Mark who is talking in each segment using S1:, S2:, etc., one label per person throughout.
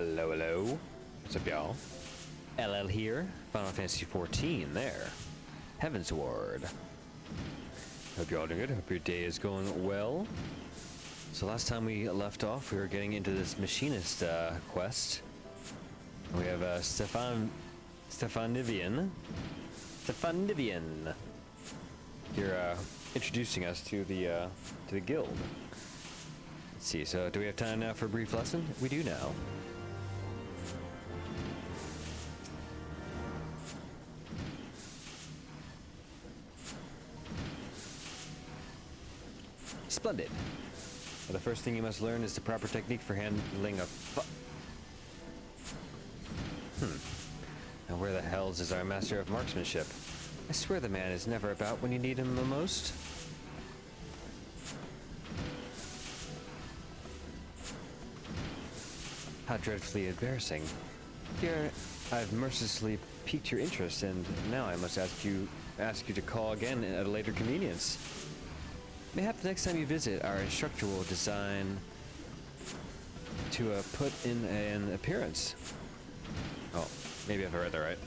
S1: Ello Ello. What's up, y'all? LL here. Final Fantasy 14 there. Heavensward. Hope you're all doing good. Hope your day is going well. So last time we left off, we were getting into this machinist quest. We have Stefanivian here introducing us to the guild. Let's see. So do we have time now for a brief lesson? We do now. Splendid. Well, the first thing you must learn is the proper technique for handling a Now where the hells is our master of marksmanship? I swear the man is never about when you need him the most. How dreadfully embarrassing. Here, I've mercilessly piqued your interest, and now I must ask you to call again at a later convenience. Mayhap the next time you visit, our instructor will design to put in an appearance. Oh, maybe I've read that right.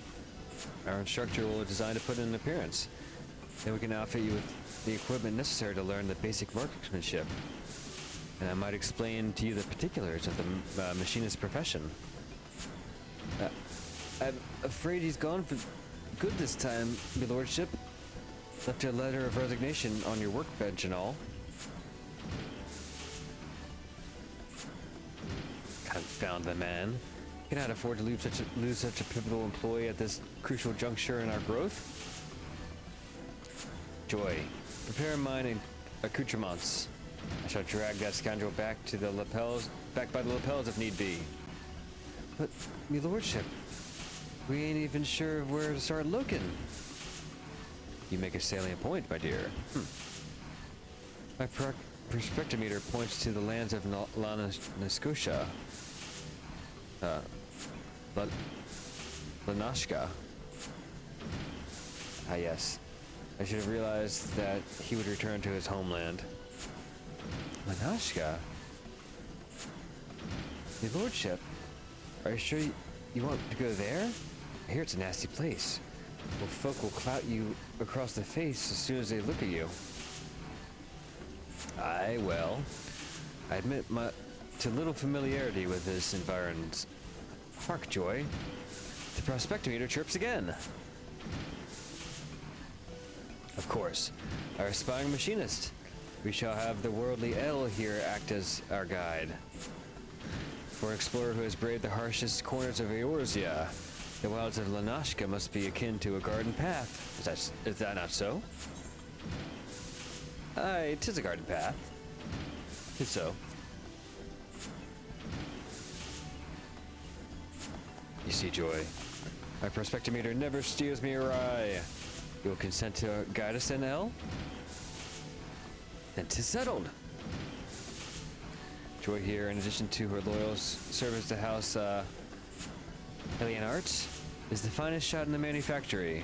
S1: Our instructor will design to put in an appearance. Then we can outfit you with the equipment necessary to learn the basic marksmanship. And I might explain to you the particulars of the machinist profession. I'm afraid he's gone for good this time, your lordship. Left a letter of resignation on your workbench and all. Confound the man. Cannot afford to lose such a pivotal employee at this crucial juncture in our growth. Joy, prepare mine and accoutrements. I shall drag that scoundrel back by the lapels if need be. But, me lordship, we ain't even sure where to start looking. You make a salient point, my dear. My perspectometer points to the lands of Lanashka. Lanashka. Ah, yes. I should have realized that he would return to his homeland. Lanashka? Your lordship, are you sure you want to go there? I hear it's a nasty place. Well, folk will clout you across the face as soon as they look at you. Aye, well, I admit to little familiarity with this environment. Hark, Joy. The prospectometer chirps again. Of course, our aspiring machinist. We shall have the worldly Ello here act as our guide. For an explorer who has braved the harshest corners of Eorzea, the wilds of Lanashka must be akin to a garden path. Is that not so? Aye, 'tis a garden path. 'Tis so. You see, Joy, my prospectometer never steers me awry. You will consent to guide us in El? Then 'tis settled. Joy here, in addition to her loyal service to House Alien Arts, is the finest shot in the manufactory.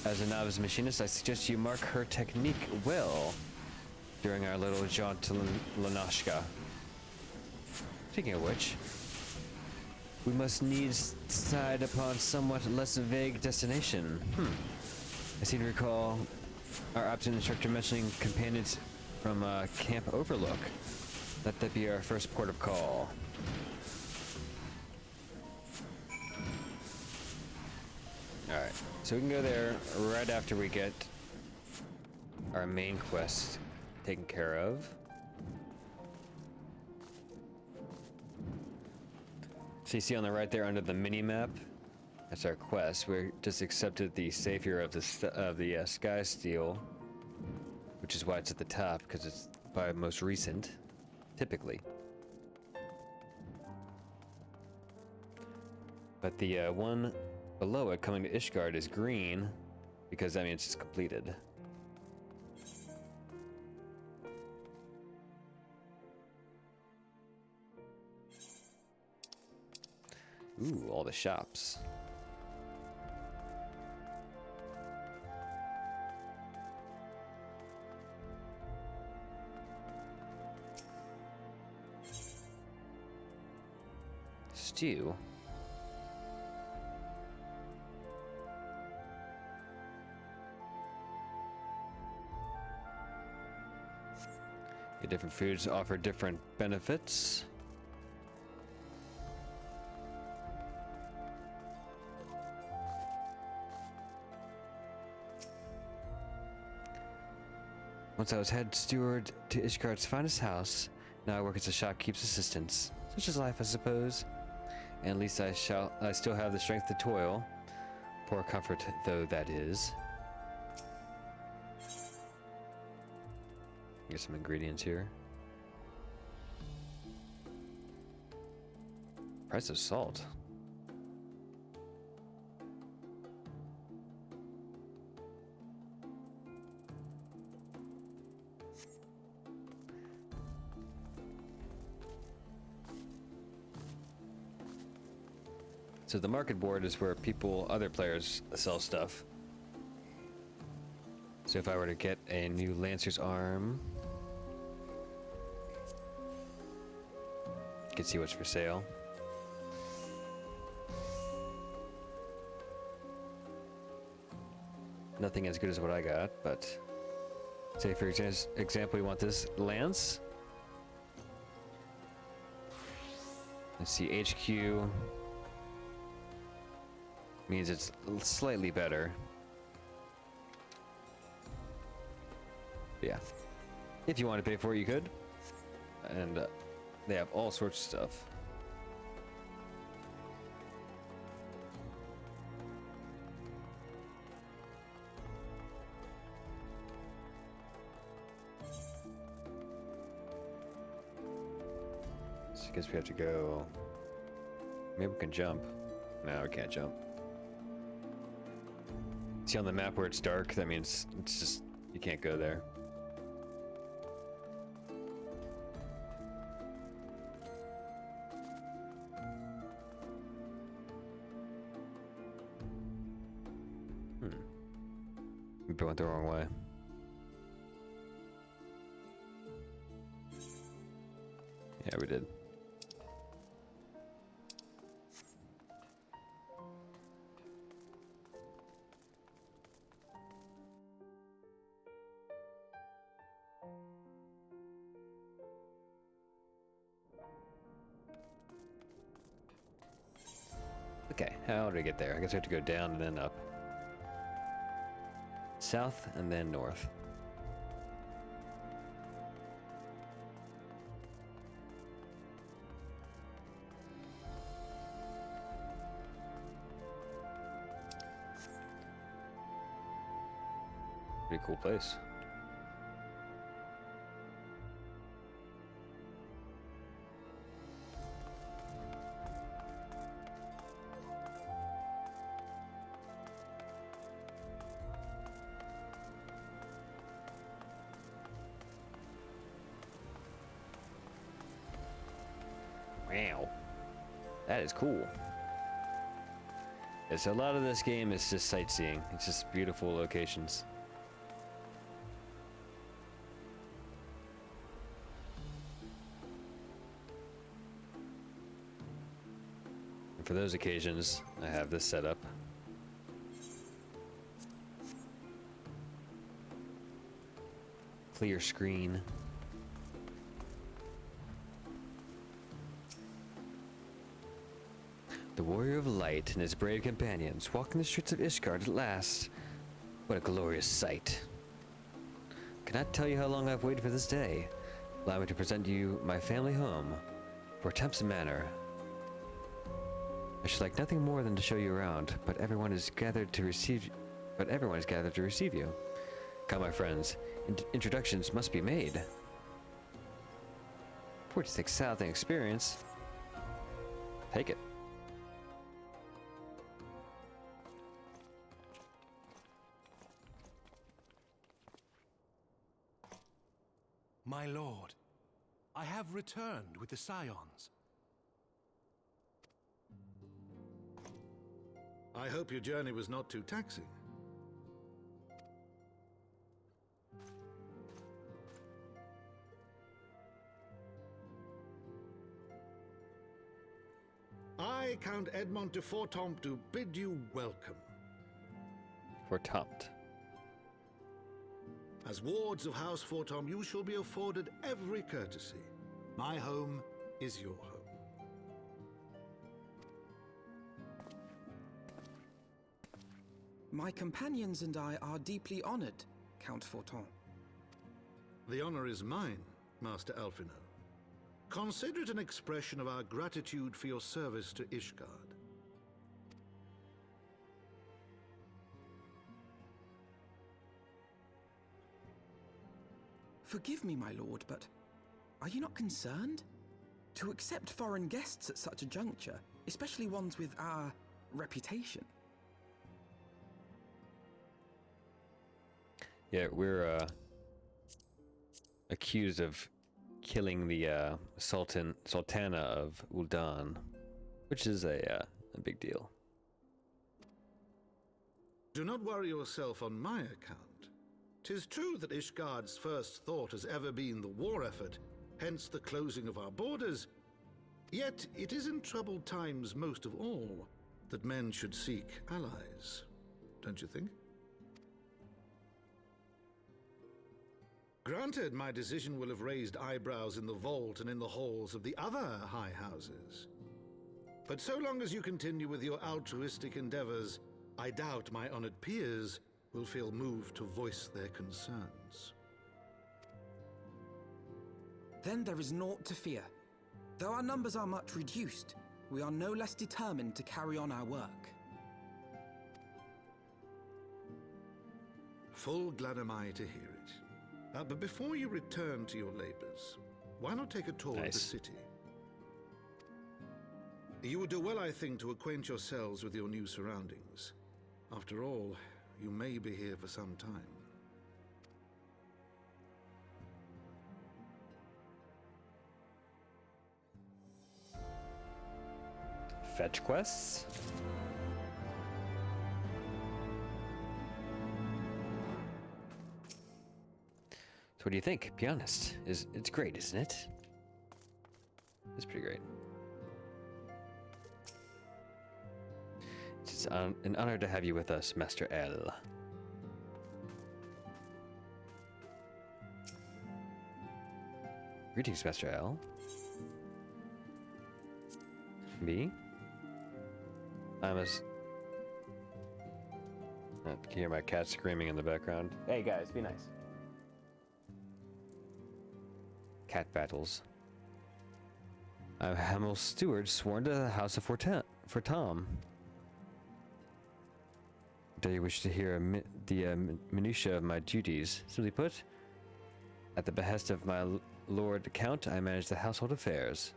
S1: As a novice machinist, I suggest you mark her technique well during our little jaunt to Lanashka. Speaking of which, we must needs decide upon somewhat less vague destination. I seem to recall our absent instructor mentioning companions from Camp Overlook. Let that be our first port of call. Alright, so we can go there right after we get our main quest taken care of. So you see on the right there under the mini-map, that's our quest. We just accepted the savior of the Sky Steel, which is why it's at the top, because it's by most recent, typically. But the one below it, coming to Ishgard, is green, because that means it's completed. Ooh, all the shops. stew. Yeah, different foods offer different benefits. Once I was head steward to Ishgard's finest house, now I work as a shopkeep's assistant. Such is life, I suppose. And at least I still have the strength to toil. Poor comfort though that is. Get some ingredients here. Price of salt. So the market board is where other players sell stuff. So if I were to get a new Lancer's arm, you can see what's for sale. Nothing as good as what I got, but say for example, you want this lance. Let's see, HQ means it's slightly better. Yeah, if you want to pay for it, you could. And they have all sorts of stuff. So I guess we have to go. Maybe we can jump. No, we can't jump. See on the map where it's dark, that means it's just, you can't go there. Maybe I went the wrong way. Yeah, we did. Okay, how did I get there? I guess I have to go down and then up. South and then north. Pretty cool place. Wow, that is cool. Yeah, so a lot of this game is just sightseeing. It's just beautiful locations. And for those occasions, I have this set up. Clear screen. The warrior of light and his brave companions walking the streets of Ishgard at last. What a glorious sight. Cannot tell you how long I've waited for this day. Allow me to present you my family home, for Temps Manor. I should like nothing more than to show you around, but everyone is gathered to receive you. Come, my friends, introductions must be made. 46,000 experience. Take it.
S2: My lord, I have returned with the Scions.
S3: I hope your journey was not too taxing. Count Edmond de Fortemps to bid you welcome.
S1: Fortemps.
S3: As wards of House Fortemps, you shall be afforded every courtesy. My home is your home.
S4: My companions and I are deeply honored, Count Fortemps.
S3: The honor is mine, Master Alphino. Consider it an expression of our gratitude for your service to Ishgard.
S4: Forgive me, my lord, but are you not concerned? To accept foreign guests at such a juncture, especially ones with our reputation.
S1: Yeah, we're accused of killing the Sultana of Ul'dan, which is a big deal.
S3: Do not worry yourself on my account. 'Tis true that Ishgard's first thought has ever been the war effort, hence the closing of our borders. Yet it is in troubled times most of all that men should seek allies, don't you think? Granted, my decision will have raised eyebrows in the vault and in the halls of the other high houses. But so long as you continue with your altruistic endeavors, I doubt my honored peers will feel moved to voice their concerns.
S4: Then there is naught to fear. Though our numbers are much reduced, we are no less determined to carry on our work.
S3: Full glad am I to hear it. But before you return to your labors, why not take a tour of the city? You would do well, I think, to acquaint yourselves with your new surroundings. After all, you may be here for some time.
S1: Fetch quests? So what do you think? Be honest. It's great, isn't it? It's pretty great. It's an honor to have you with us, Master L. Greetings, Master L. Me? I can hear my cat screaming in the background. Hey guys, be nice. Cat battles. I'm Hamill's steward, sworn to the House of Fortemps. Do you wish to hear the minutiae of my duties? Simply put, at the behest of my Lord Count, I manage the household affairs.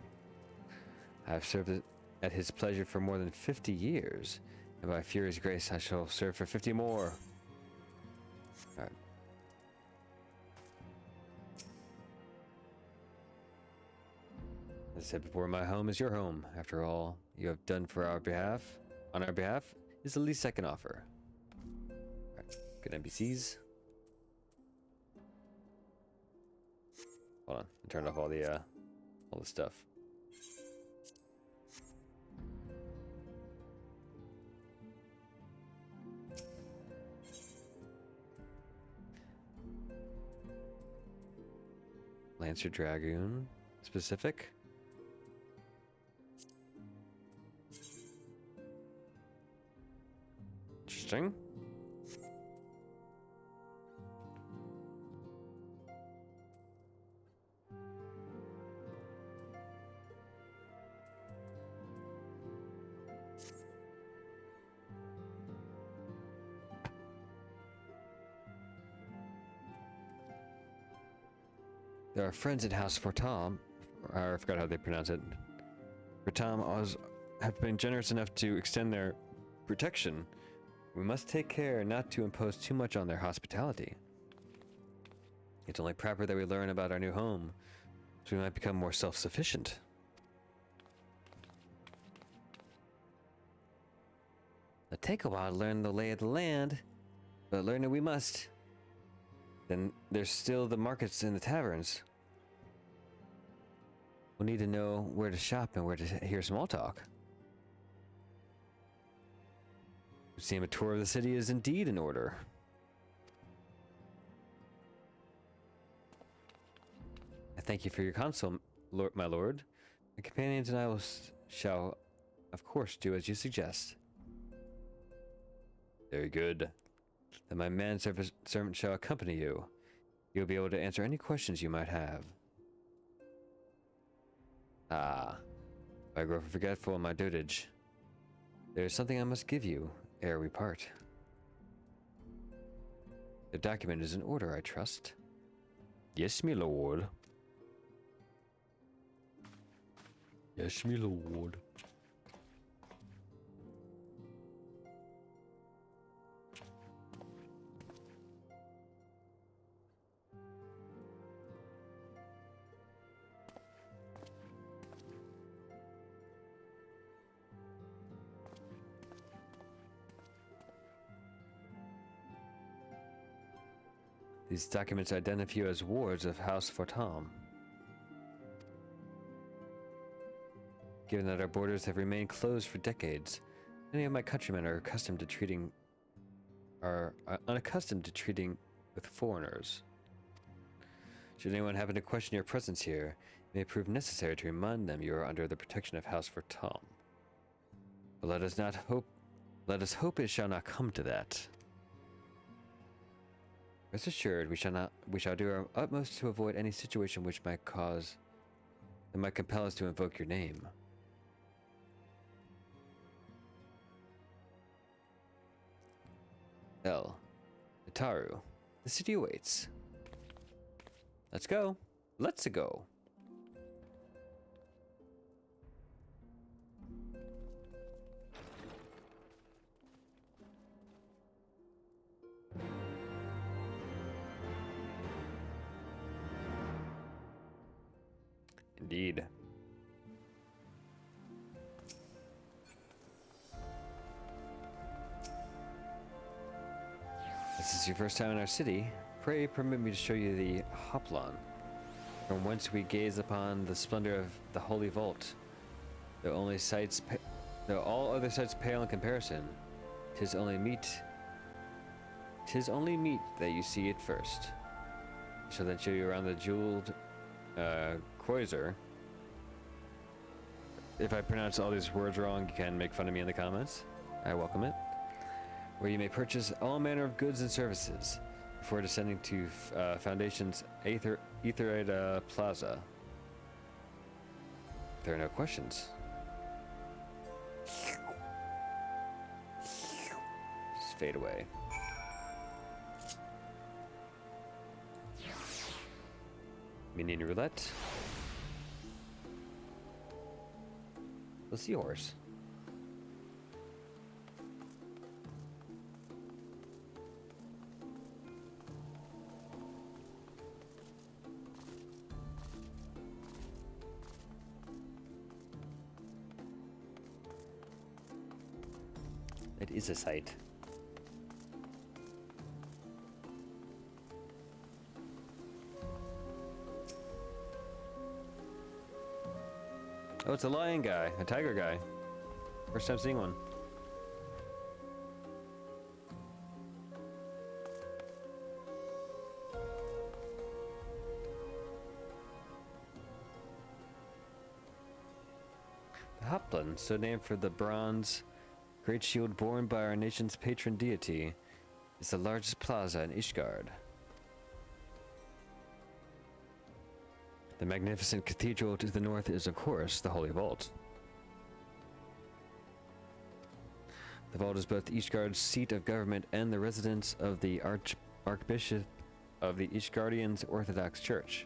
S1: I have served at his pleasure for more than 50 years, and by Fury's grace I shall serve for 50 more. Alright. As I said before, my home is your home. After all you have done for our behalf, on our behalf, is the least I can offer. Alright, good NPCs. Hold on, I turned off all the stuff. Lancer Dragoon specific. Interesting. There are friends at House Fortemps, I forgot how they pronounce it. Fortemps have been generous enough to extend their protection. We must take care not to impose too much on their hospitality. It's only proper that we learn about our new home, so we might become more self-sufficient. It'll take a while to learn the lay of the land, but learn it we must. Then there's still the markets and the taverns. We'll need to know where to shop and where to hear small talk. It seems a tour of the city is indeed in order. I thank you for your counsel, my lord. My companions and I shall, of course, do as you suggest. Very good. Then my servant shall accompany you. You'll be able to answer any questions you might have. Ah, I grow forgetful in my dotage. There is something I must give you ere we part. The document is in order, I trust. Yes, my lord. Yes, my lord. These documents identify you as wards of House Fortam. Given that our borders have remained closed for decades, many of my countrymen are unaccustomed to treating with foreigners. Should anyone happen to question your presence here, it may prove necessary to remind them you are under the protection of House Fortam. But let us hope it shall not come to that. Rest assured, we shall do our utmost to avoid any situation which might compel us to invoke your name. El, Itaru, the city awaits. Let's go. Let's go. Indeed. This is your first time in our city. Pray permit me to show you the Hoplon, from whence we gaze upon the splendor of the Holy Vault. Though all other sights pale in comparison, 'tis only meet that you see it first. I shall then show you around the jeweled Kreuzer. If I pronounce all these words wrong, you can make fun of me in the comments. I welcome it. Where you may purchase all manner of goods and services before descending to Foundation's Aetherite Plaza. If there are no questions. Just fade away. Minion roulette. The seahorse. It is a sight. Oh, it's a lion guy, a tiger guy. First time seeing one. The Hoplon, so named for the bronze great shield borne by our nation's patron deity, is the largest plaza in Ishgard. The magnificent cathedral to the north is, of course, the Holy Vault. The vault is both Ishgard's seat of government and the residence of the Archbishop of the Ishgardian Orthodox Church.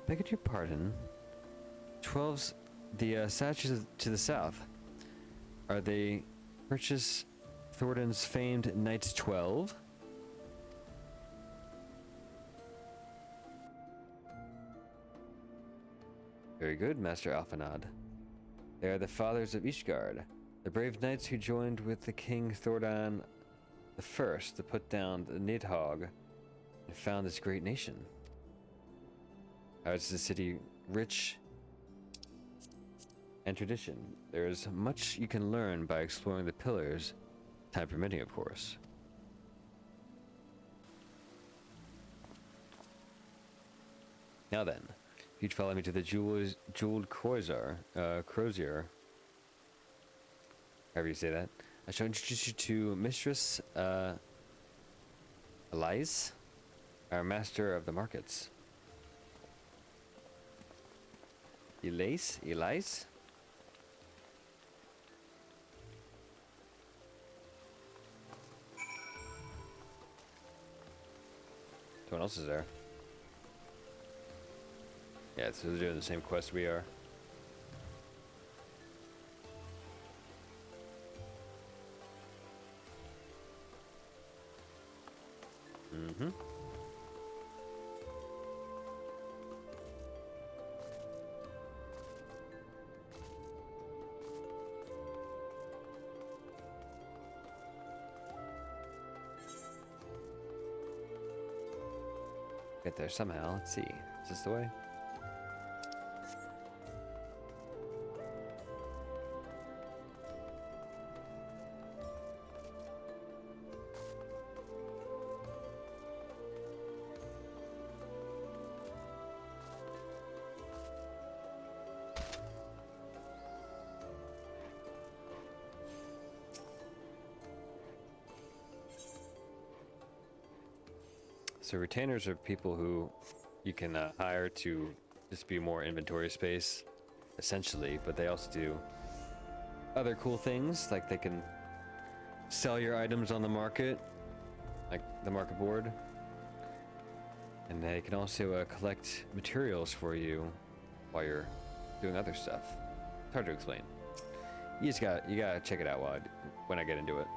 S1: Beg your pardon. The statues to the south, are they Purchase Thornton's famed Knights 12? Very good, Master Alphanad. They are the fathers of Ishgard, the brave knights who joined with the King Thordan the First to put down the Nidhogg and found this great nation. How is the city rich and tradition. There is much you can learn by exploring the pillars, time permitting, of course. Now then, if you'd follow me to the jeweled crozier, however you say that, I shall introduce you to Mistress Elise, our master of the markets. Elise? Someone else is there. Yeah, so they're doing the same quest we are. Mm-hmm. Get there somehow. Let's see. Is this the way? So retainers are people who you can hire to just be more inventory space, essentially, but they also do other cool things, like they can sell your items on the market, like the market board, and they can also collect materials for you while you're doing other stuff. It's hard to explain. You gotta check it out when I get into it.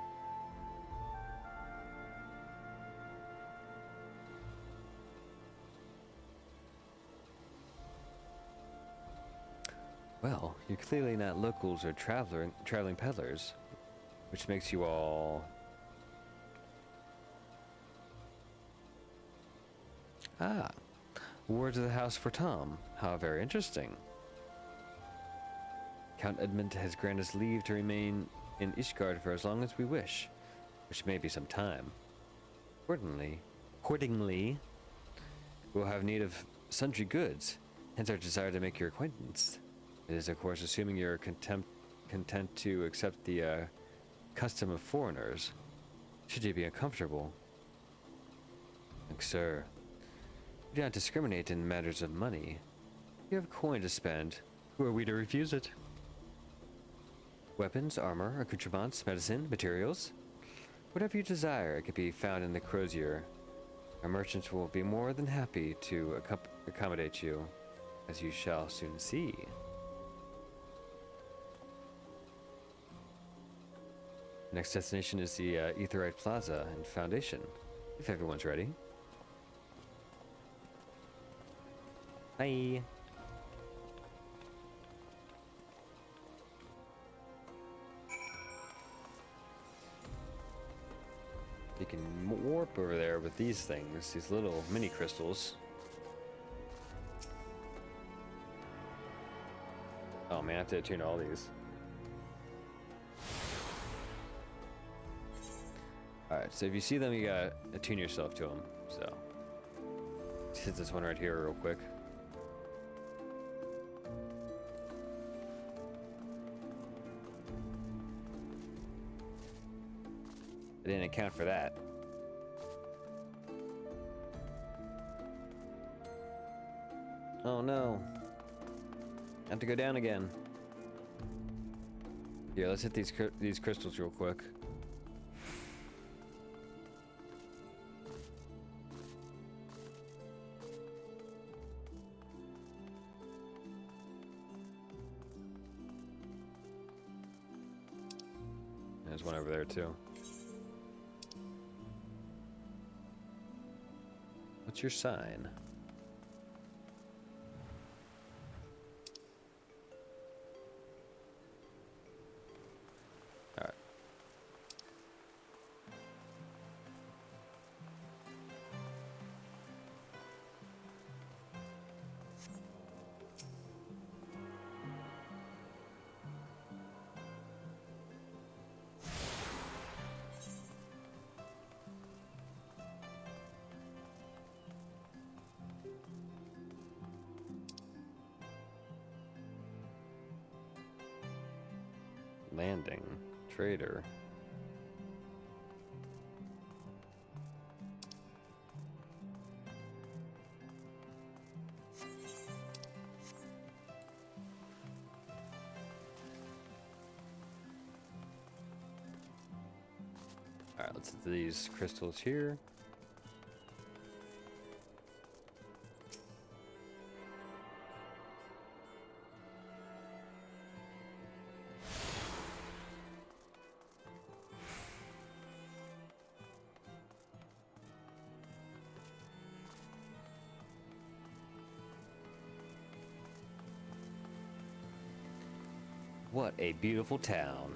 S1: Well, you're clearly not locals or traveling peddlers, which makes you all... Ah, words of the house for Tom. How very interesting. Count Edmund has granted us leave to remain in Ishgard for as long as we wish, which may be some time. Accordingly, we'll have need of sundry goods, hence our desire to make your acquaintance. It is, of course, assuming you're content to accept the custom of foreigners. Should you be uncomfortable? Like, sir, we do not discriminate in matters of money. If you have coin to spend, who are we to refuse it? Weapons, armor, accoutrements, medicine, materials. Whatever you desire, it can be found in the crozier. Our merchants will be more than happy to accommodate you, as you shall soon see. Next destination is the Aetheryte Plaza and Foundation, if everyone's ready. Bye! You can warp over there with these things, these little mini crystals. Oh man, I have to attune all these. Alright, so if you see them, you gotta attune yourself to them, so. Let's hit this one right here real quick. I didn't account for that. Oh no. I have to go down again. Here, let's hit these crystals real quick. There's one over there too. What's your sign? All right. Landing. Trader. Alright, let's hit these crystals here. What a beautiful town.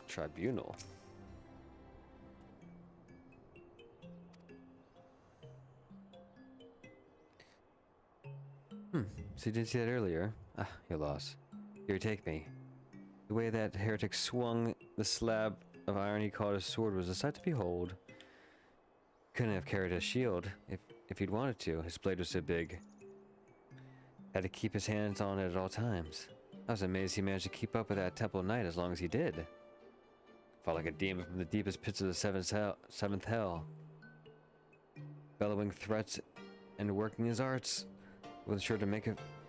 S1: Tribunal. So you didn't see that earlier? Ah, your loss. Here, take me. The way that heretic swung the slab of iron he called his sword was a sight to behold. Couldn't have carried a shield if he'd wanted to. His blade was so big. Had to keep his hands on it at all times. I was amazed he managed to keep up with that temple knight as long as he did. Felt like a demon from the deepest pits of the seventh hell. Bellowing threats and working his arts. Wasn't sure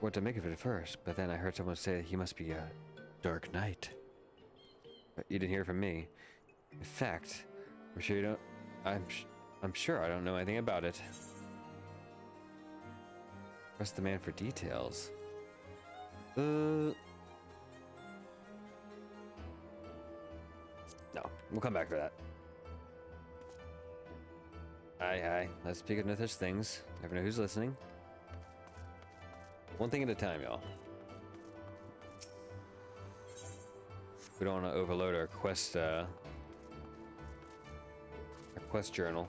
S1: what to make of it at first, but then I heard someone say he must be a dark knight. But you didn't hear from me. In fact, I'm sure you don't. I'm sure I don't know anything about it. Trust the man for details. No, we'll come back to that. Aye. Let's speak of no such things. Never know who's listening. One thing at a time, y'all. We don't want to overload our quest journal.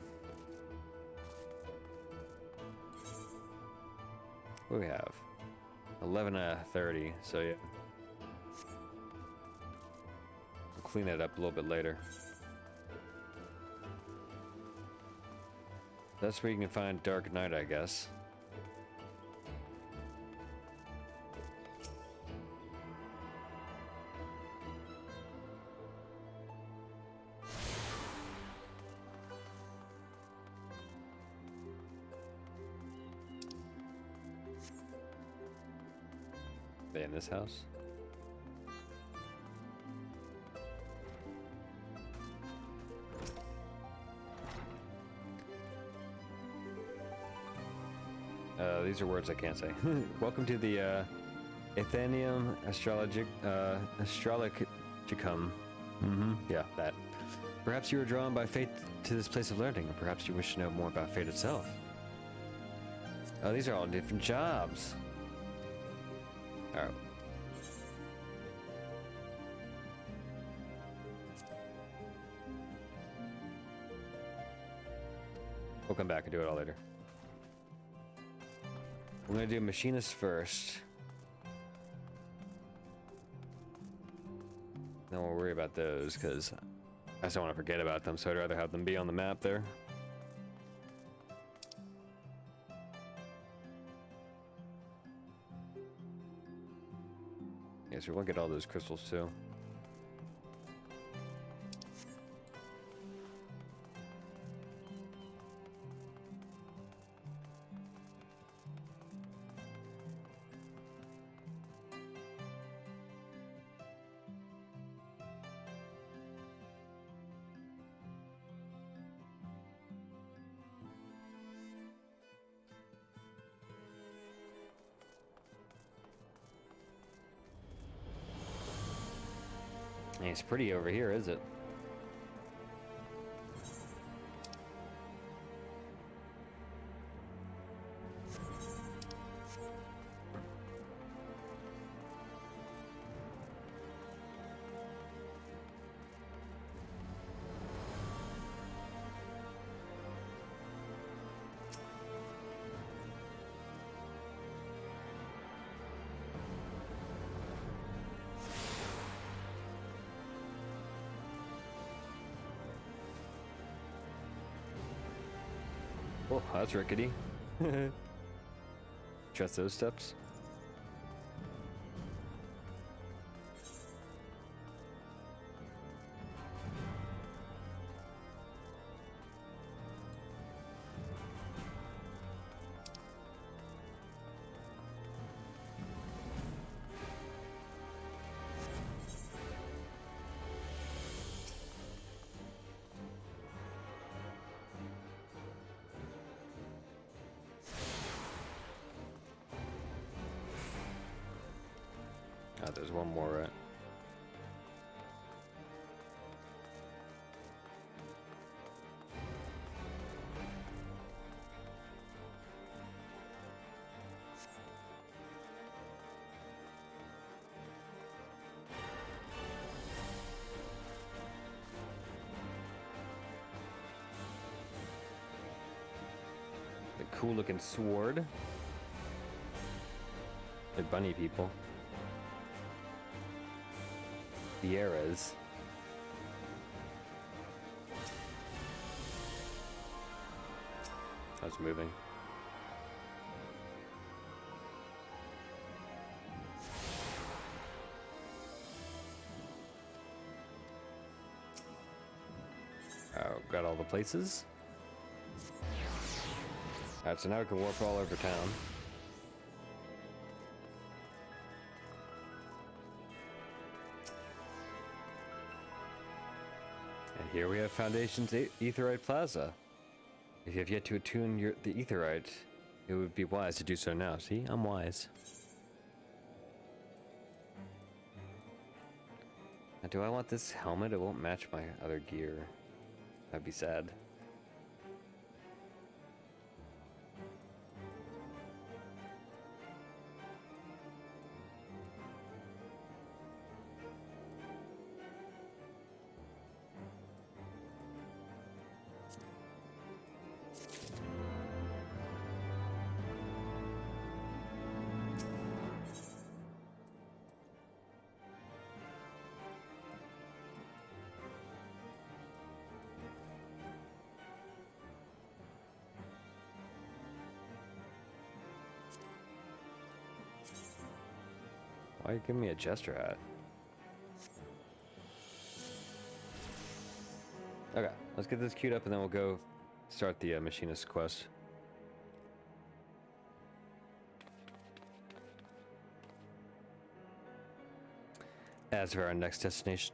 S1: What do we have? 11 out of 30, so yeah. We'll clean that up a little bit later. That's where you can find Dark Knight, I guess. They in this house? These are words I can't say. Welcome to the Athenaeum Astrologicum. Yeah, that. Perhaps you were drawn by fate to this place of learning, or perhaps you wish to know more about fate itself. Oh, these are all different jobs. Alright. We'll come back and do it all later. We're gonna do machinist first. Then we'll worry about those, because I just don't want to forget about them, so I'd rather have them be on the map there. Yeah, so we'll get all those crystals too. It's pretty over here, is it? Oh, that's rickety. Trust those steps. Oh, there's one more, right? The cool looking sword. The bunny people. The eras. That's moving. Oh, got all the places. Alright, so now we can warp all over town. And here we have Foundation's Aetherite Plaza. If you have yet to attune the Aetherite, it would be wise to do so now. See, I'm wise. Now, do I want this helmet? It won't match my other gear. That'd be sad. Why are you giving me a jester hat? Okay, let's get this queued up and then we'll go start the machinist quest. As for our next destination,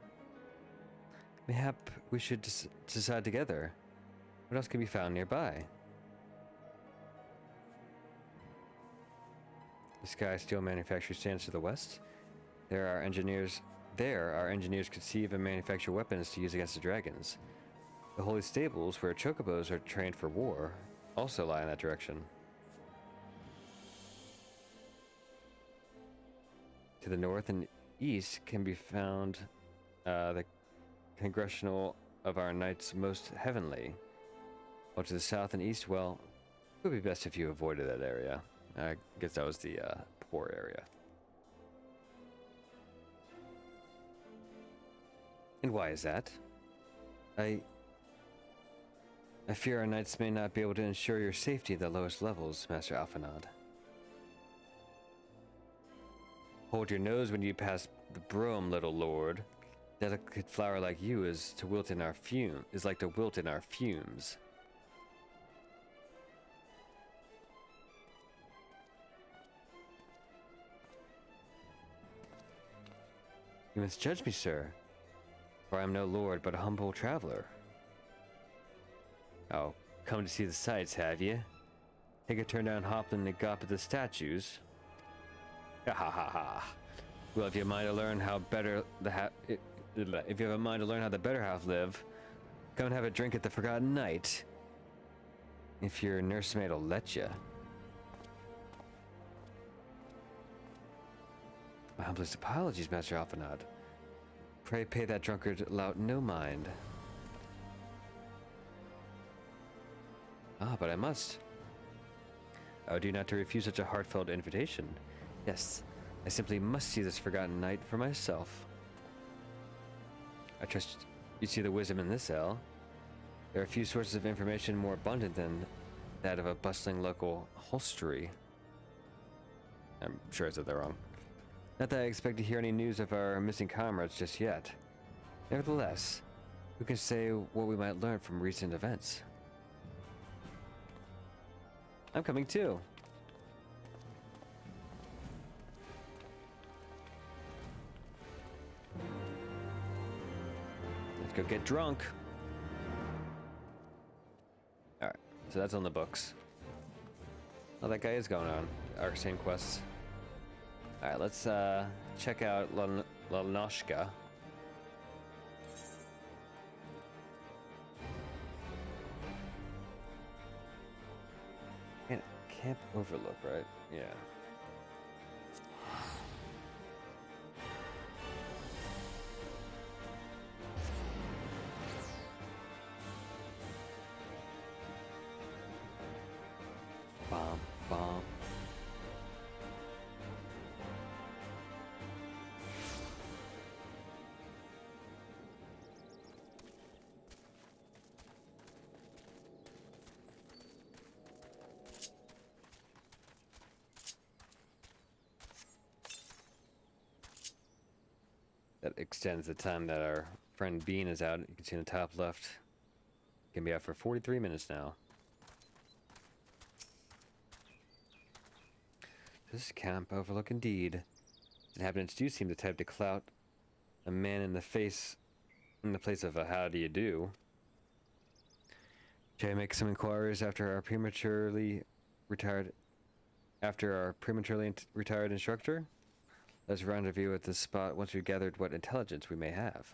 S1: mayhap we should decide together. What else can be found nearby? The Sky Steel Manufacturer stands to the west. There, our engineers conceive and manufacture weapons to use against the dragons. The Holy Stables, where chocobos are trained for war, also lie in that direction. To the north and east can be found the congressional of our knights most heavenly. While to the south and east, well, it would be best if you avoided that area. I guess that was the poor area. And why is that? I fear our knights may not be able to ensure your safety at the lowest levels, Master Alphanod. Hold your nose when you pass the broom, little lord. Delicate flower like you is like to wilt in our fumes. You must judge me, sir, for I am no lord, but a humble traveler. Oh, come to see the sights, have you? Take a turn down Hopland and gawp at the statues. Ha ha ha ha. Well, if you have a mind to learn how better if you have a mind to learn how the better half live, come and have a drink at the Forgotten Knight. If your nursemaid will let you. My humblest apologies, Master Alphanod. Pray pay that drunkard lout no mind. Ah, but I must. I would do not to refuse such a heartfelt invitation. Yes, I simply must see this Forgotten Knight for myself. I trust you see the wisdom in this, El. There are few sources of information more abundant than that of a bustling local hostelry. I'm sure I said that wrong. Not that I expect to hear any news of our missing comrades just yet. Nevertheless, we can say what we might learn from recent events. I'm coming too. Let's go get drunk. Alright, so that's on the books. Oh, that guy is going on our same quests. Alright, let's check out Lanoshka. And Camp Overlook, right? Yeah. Bomb, bomb. That extends the time that our friend Bean is out. You can see in the top left. Can be out for 43 minutes now. This is Camp Overlook indeed. Inhabitants do seem the type to clout a man in the face in the place of a how do you do. Shall I make some inquiries after our prematurely retired instructor? Let's rendezvous at this spot once we've gathered what intelligence we may have.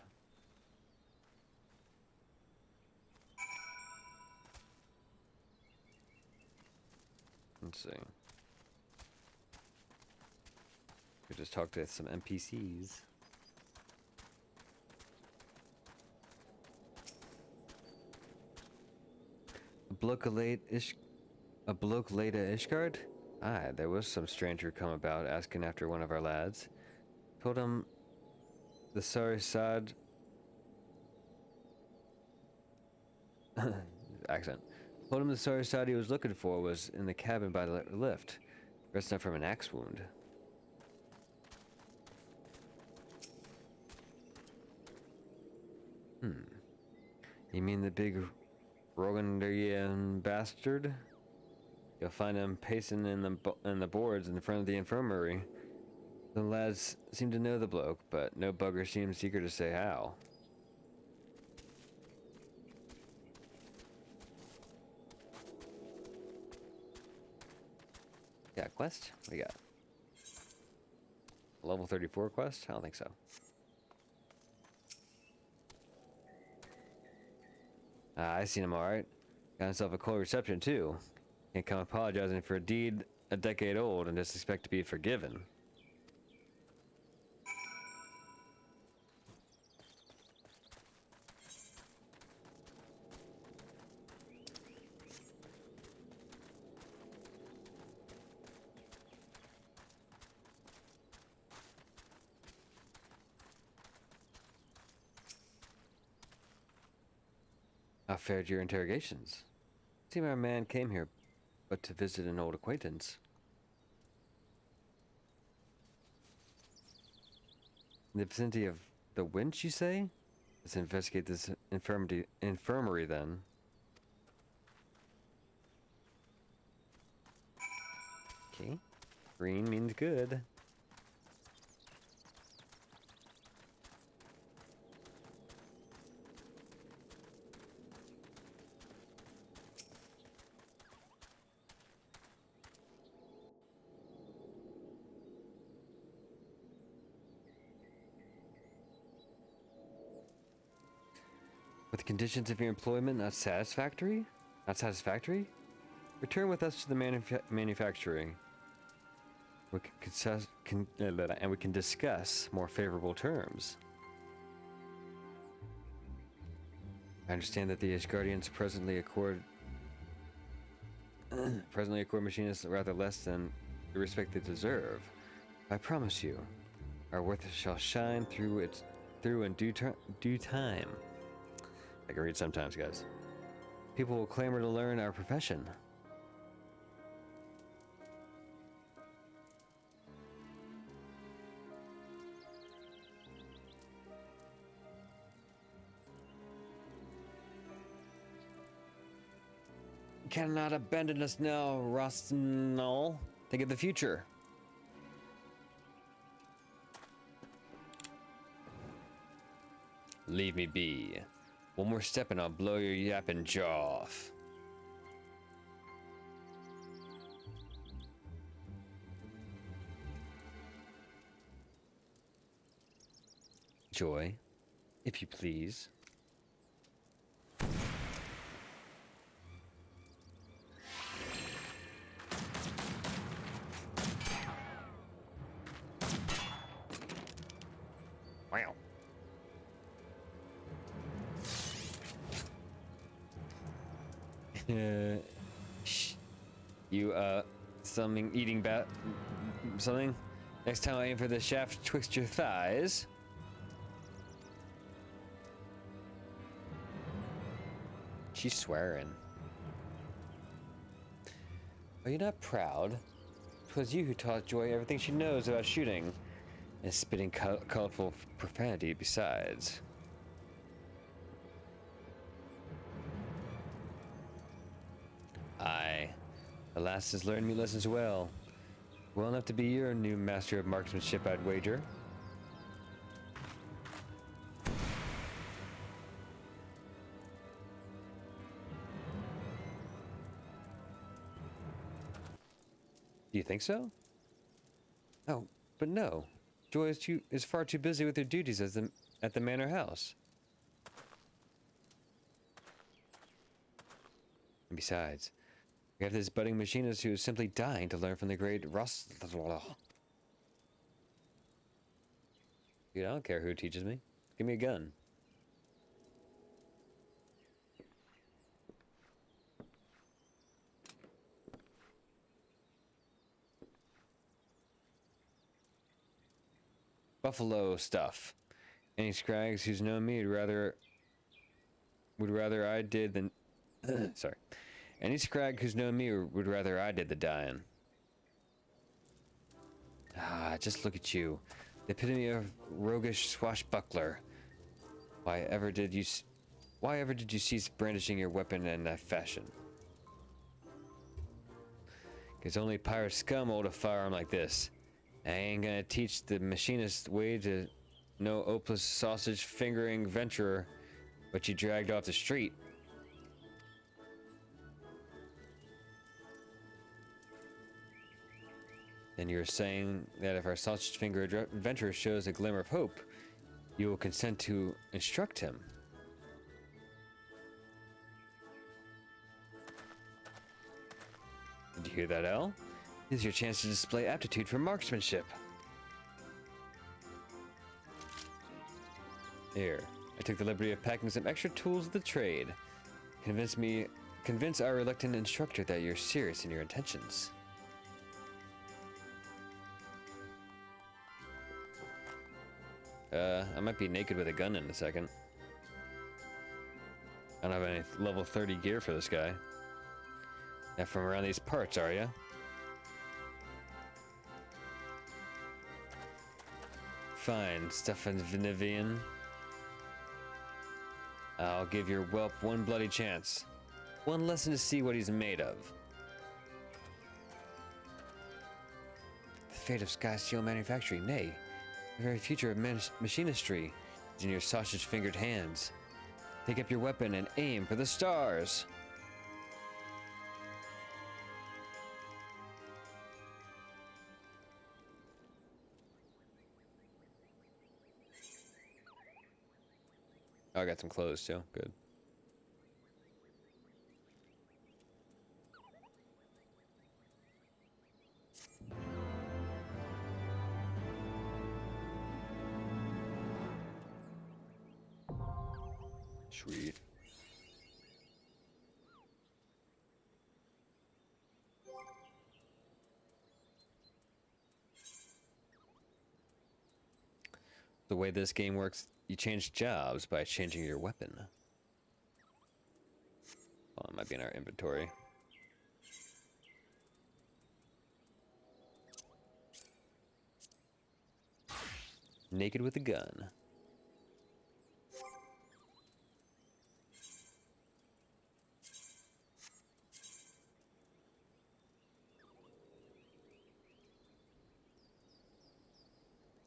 S1: Let's see. We just talked to some NPCs. A bloke late Ishgard? Aye, there was some stranger come about asking after one of our lads. Told him the sorry sod accent. Told him the sorry sod he was looking for was in the cabin by the lift, resting up from an axe wound. You mean the big Rogandarian bastard? You'll find him pacing in the boards in front of the infirmary. The lads seem to know the bloke, but no bugger seems eager to say how. Yeah, quest? What do you got? Level 34 quest? I don't think so. I seen him alright. Got himself a cold reception too. Can't come apologizing for a deed a decade old and just expect to be forgiven. How fared your interrogations? Seemed our man came here but to visit an old acquaintance. In the vicinity of the winch, you say? Let's investigate this infirmary then. Okay. Green means good. With the conditions of your employment not satisfactory? Not satisfactory? Return with us to the manufacturing. We can discuss more favorable terms. I understand that the Ashgardians presently accord machinists rather less than the respect they deserve. I promise you, our worth shall shine through in due time. I can read sometimes, guys. People will clamor to learn our profession. cannot abandon us now, Rosnell. Think of the future. Leave me be. One more step and I'll blow your yapping jaw off. Joy, if you please. Wow. You, something eating something? Next time I aim for the shaft twixt your thighs. She's swearing. Are you not proud? 'Twas you who taught Joy everything she knows about shooting, and spitting colorful profanity besides. Aye, the lass has learned me lessons well. Well enough to be your new master of marksmanship, I'd wager. Do you think so? Oh, but no. Joy is far too busy with her duties at the manor house. And besides, we have this budding machinist who is simply dying to learn from the great Ross. Dude, I don't care who teaches me. Give me a gun. Buffalo stuff. Any scrags who's known me would rather I did than sorry. Any scrag who's known me would rather I did the dying. Ah, just look at you. The epitome of roguish swashbuckler. Why ever did you cease brandishing your weapon in that fashion? 'Cause only pirate scum hold a firearm like this. I ain't gonna teach the machinist way to no opaless sausage fingering venturer, but you dragged off the street. Then you're saying that if our sausage finger adventurer shows a glimmer of hope, you will consent to instruct him. Did you hear that, El? This is your chance to display aptitude for marksmanship. Here, I took the liberty of packing some extra tools of the trade. Convince our reluctant instructor that you're serious in your intentions. I might be naked with a gun in a second. I don't have any level 30 gear for this guy. Not from around these parts, are ya? Fine, Stefan Vinivian. I'll give your whelp one bloody chance. One lesson to see what he's made of. The fate of Sky Steel Manufacturing, nay, the very future of machinistry is in your sausage-fingered hands. Take up your weapon and aim for the stars. Oh, I got some clothes too. Good. Sweet. The way this game works, you change jobs by changing your weapon. Oh, it might be in our inventory. Naked with a gun.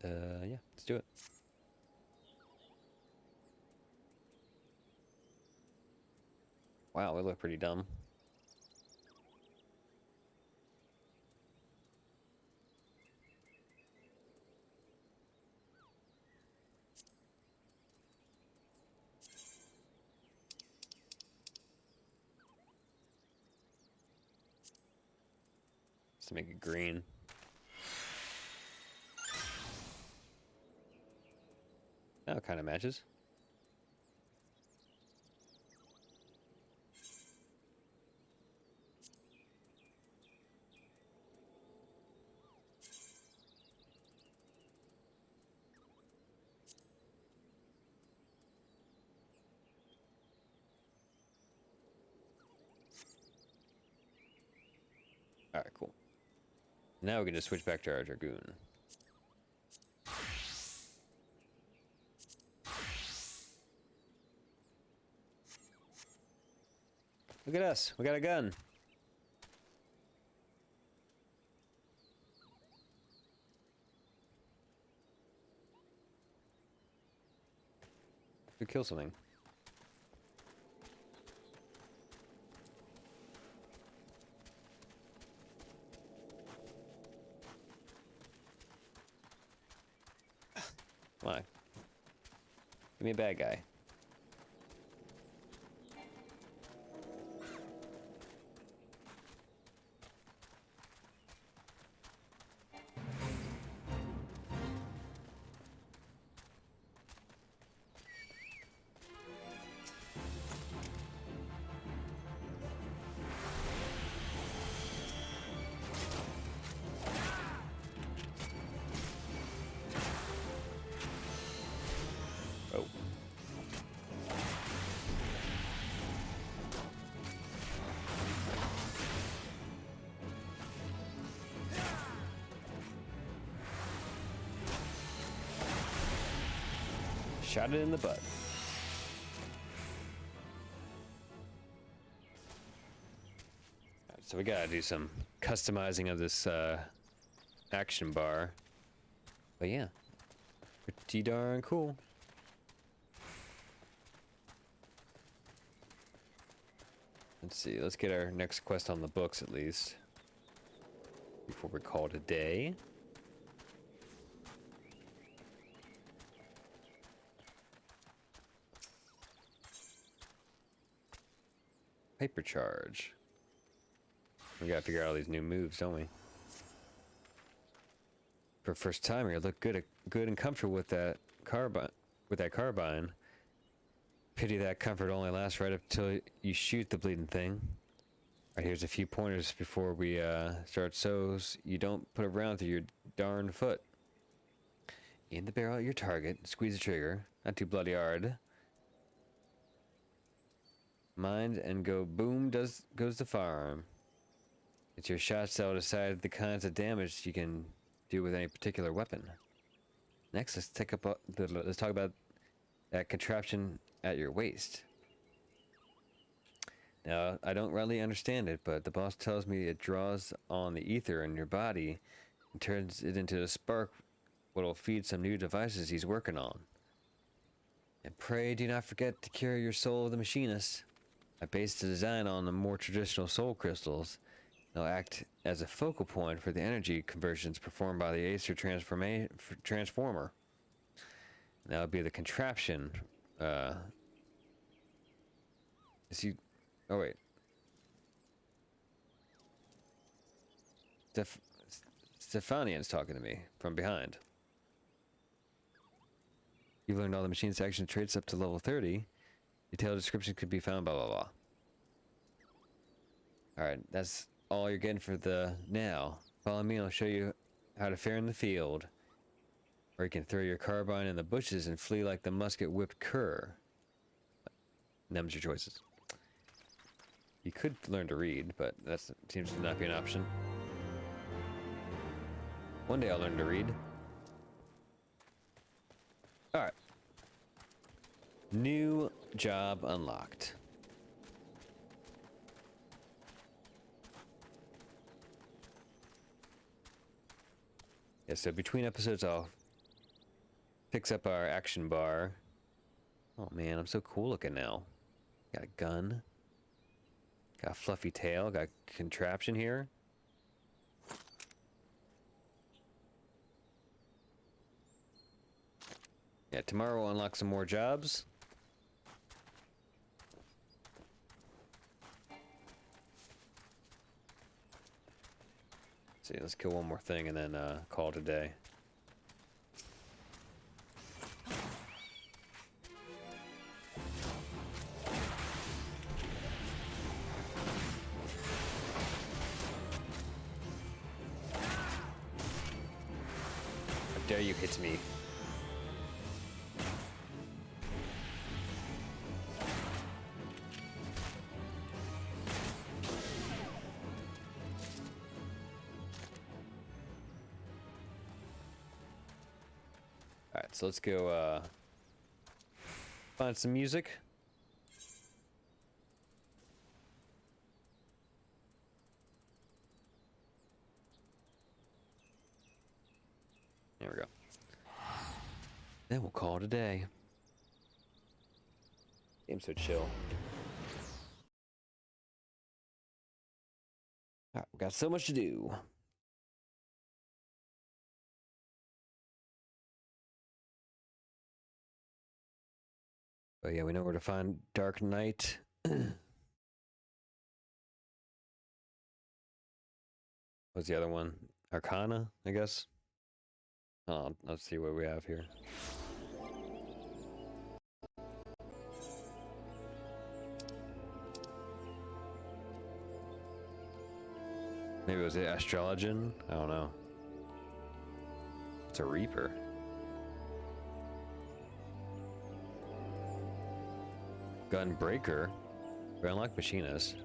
S1: Yeah, let's do it. Wow, we look pretty dumb. Just to make it green. That kind of matches. Alright, cool. Now we can just switch back to our Dragoon. Look at us, we got a gun. We kill something. Come on. Give me a bad guy. Oh. Shot it in the butt. So we gotta do some customizing of this action bar. But yeah, pretty darn cool. Let's see, let's get our next quest on the books at least before we call it a day. Hypercharge. We gotta figure out all these new moves, don't we? For first time, you look good and comfortable with that carbine. Pity that comfort only lasts right up till you shoot the bleeding thing. Alright, here's a few pointers before we start, so you don't put a round through your darn foot. In the barrel at your target, squeeze the trigger, not too bloody hard. Mind and go boom goes the firearm. It's your shots that will decide the kinds of damage you can do with any particular weapon. Next, let's talk about that contraption at your waist. Now, I don't really understand it, but the boss tells me it draws on the ether in your body and turns it into a spark that'll feed some new devices he's working on. And pray do not forget to cure your soul of the machinist. I based the design on the more traditional soul crystals. They'll act as a focal point for the energy conversions performed by the Acer transformer. That would be the contraption. Oh wait. Stefanian's talking to me from behind. You've learned all the machine's action traits up to level 30. Detailed description could be found, blah, blah, blah. Alright, that's all you're getting for the now. Follow me and I'll show you how to fare in the field. Or you can throw your carbine in the bushes and flee like the musket-whipped cur. Them's your choices. You could learn to read, but that seems to not be an option. One day I'll learn to read. Alright. New job unlocked. Yeah, so between episodes I'll Picks up our action bar. Oh man, I'm so cool looking now. Got a gun. Got a fluffy tail. Got a contraption here. Yeah, tomorrow we'll unlock some more jobs. Let's see, let's kill one more thing and then call it a day. How dare you hit me? Alright, so let's go find some music. There we go. Then we'll call it a day. Game's so chill. Alright, we've got so much to do. Oh yeah, we know where to find Dark Knight. What's the other one? Arcana, I guess. Oh, let's see what we have here. Maybe it was the Astrologian? I don't know. It's a Reaper. Gunbreaker. We unlock Machinist.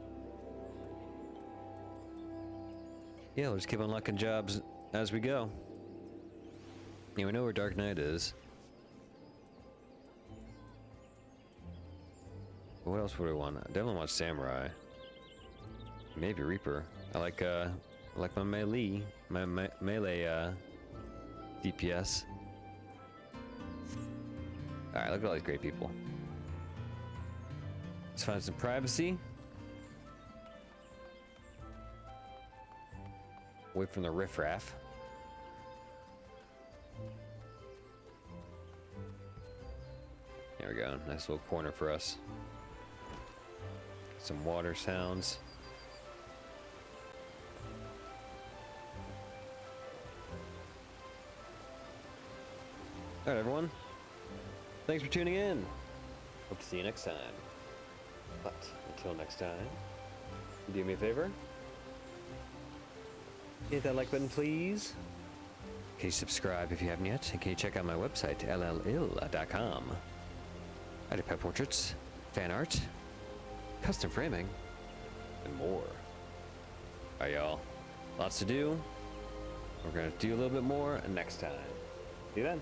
S1: Yeah, we'll just keep unlocking jobs as we go. Yeah, we know where Dark Knight is. What else would I want? I definitely want Samurai. Maybe Reaper. I like my melee, melee DPS. All right, look at all these great people. Let's find some privacy. Away from the riffraff. There we go. Nice little corner for us. Some water sounds. All right, everyone. Thanks for tuning in. Hope to see you next time. But until next time, do me a favor. Hit that like button, please. Can you subscribe if you haven't yet? And can you check out my website, llill.com. I do pet portraits, fan art, custom framing, and more. Alright, y'all. Lots to do. We're gonna do a little bit more next time. See you then.